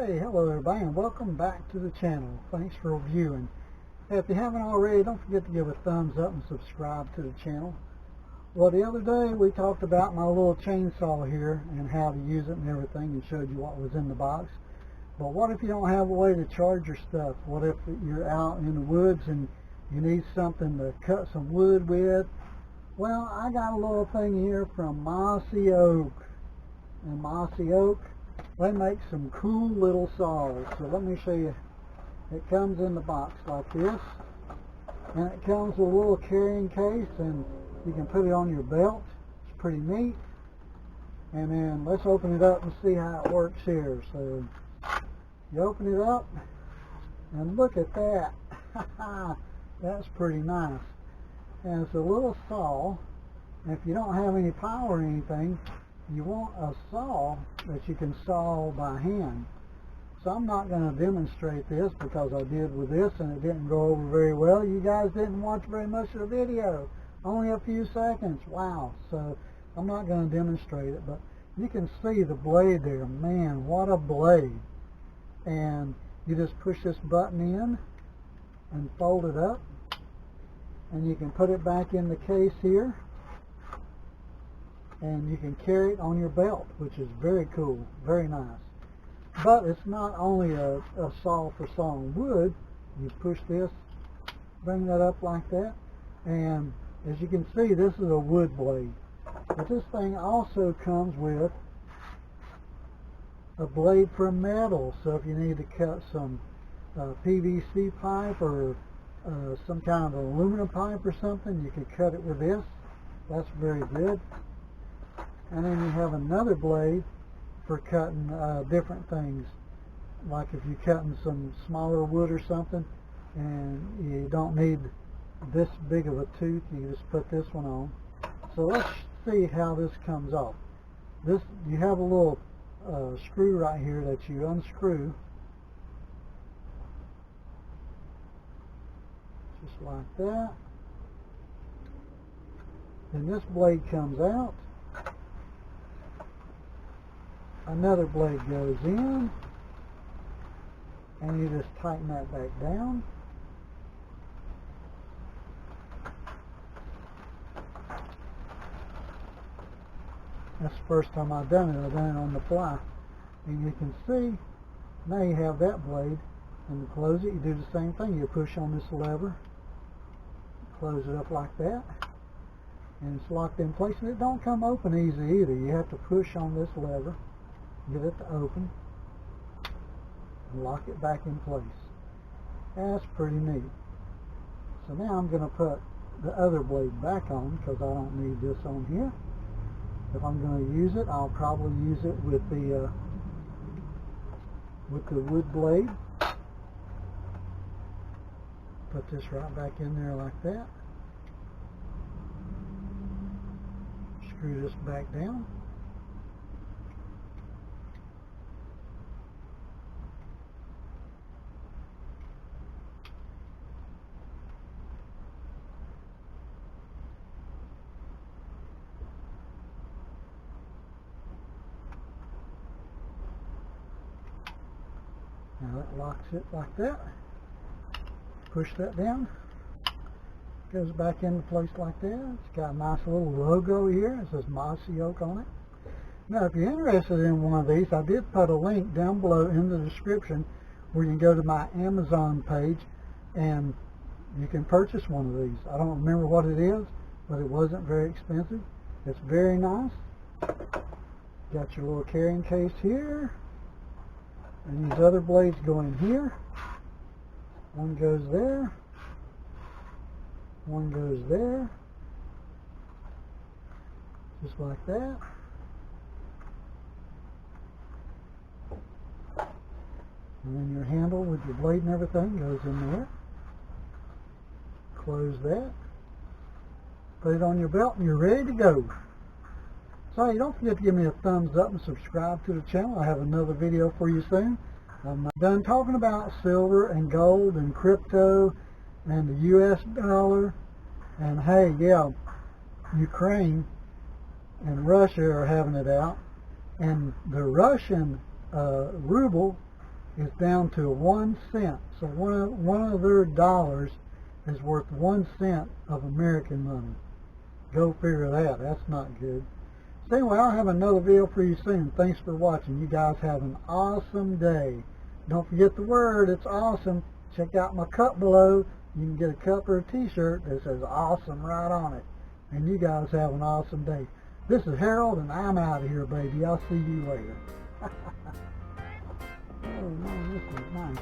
Hey, hello everybody, and welcome back to the channel. Thanks for viewing. Hey, if you haven't already, don't forget to give a thumbs up and subscribe to the channel. Well, the other day we talked about my little chainsaw here and how to use it and everything, and showed you what was in the box. But what if you don't have a way to charge your stuff? What if you're out in the woods and you need something to cut some wood with? Well, I got a little thing here from Mossy Oak. And Mossy Oak, they make some cool little saws. So let me show you. It comes in the box like this, and it comes with a little carrying case, and you can put it on your belt. It's pretty neat. And then let's open it up and see how it works here. So you open it up, and look at that. That's pretty nice. And it's a little saw. And if you don't have any power or anything, you want a saw that you can saw by hand. So I'm not going to demonstrate this because I did with this and it didn't go over very well. You guys didn't watch very much of the video. Only a few seconds. Wow. So I'm not going to demonstrate it, but you can see the blade there. Man, what a blade. And you just push this button in and fold it up, and you can put it back in the case here, and you can carry it on your belt, which is very cool, very nice. But it's not only a saw for sawing wood. You push this, bring that up like that, and as you can see, this is a wood blade. But this thing also comes with a blade for metal, so if you need to cut some PVC pipe or some kind of aluminum pipe or something, you can cut it with this. That's very good. And then you have another blade for cutting different things. Like if you're cutting some smaller wood or something and you don't need this big of a tooth, you just put this one on. So let's see how this comes off. This, you have a little screw right here that you unscrew. Just like that. Then this blade comes out. Another blade goes in, and you just tighten that back down. That's the first time I've done it. I've done it on the fly. And you can see, now you have that blade, and to close it, you do the same thing. You push on this lever, close it up like that, and it's locked in place. And it don't come open easy either. You have to push on this lever, get it to open, and lock it back in place. That's pretty neat. So now I'm going to put the other blade back on because I don't need this on here. If I'm going to use it, I'll probably use it with the wood blade. Put this right back in there like that. Screw this back down. Now that locks it like that. Push that down. Goes back into place like that. It's got a nice little logo here. It says Mossy Oak on it. Now if you're interested in one of these, I did put a link down below in the description where you can go to my Amazon page and you can purchase one of these. I don't remember what it is, but it wasn't very expensive. It's very nice. Got your little carrying case here. And these other blades go in here. One goes there. One goes there. Just like that. And then your handle with your blade and everything goes in there. Close that. Put it on your belt and you're ready to go. So hey, don't forget to give me a thumbs up and subscribe to the channel. I have another video for you soon. I'm done talking about silver and gold and crypto and the US dollar. And hey, yeah, Ukraine and Russia are having it out. And the Russian ruble is down to 1 cent. So one of their dollars is worth 1 cent of American money. Go figure that. That's not good. So anyway, I'll have another video for you soon. Thanks for watching. You guys have an awesome day. Don't forget the word. It's awesome. Check out my cup below. You can get a cup or a t-shirt that says awesome right on it. And you guys have an awesome day. This is Harold, and I'm out of here, baby. I'll see you later. Oh, man, this is nice.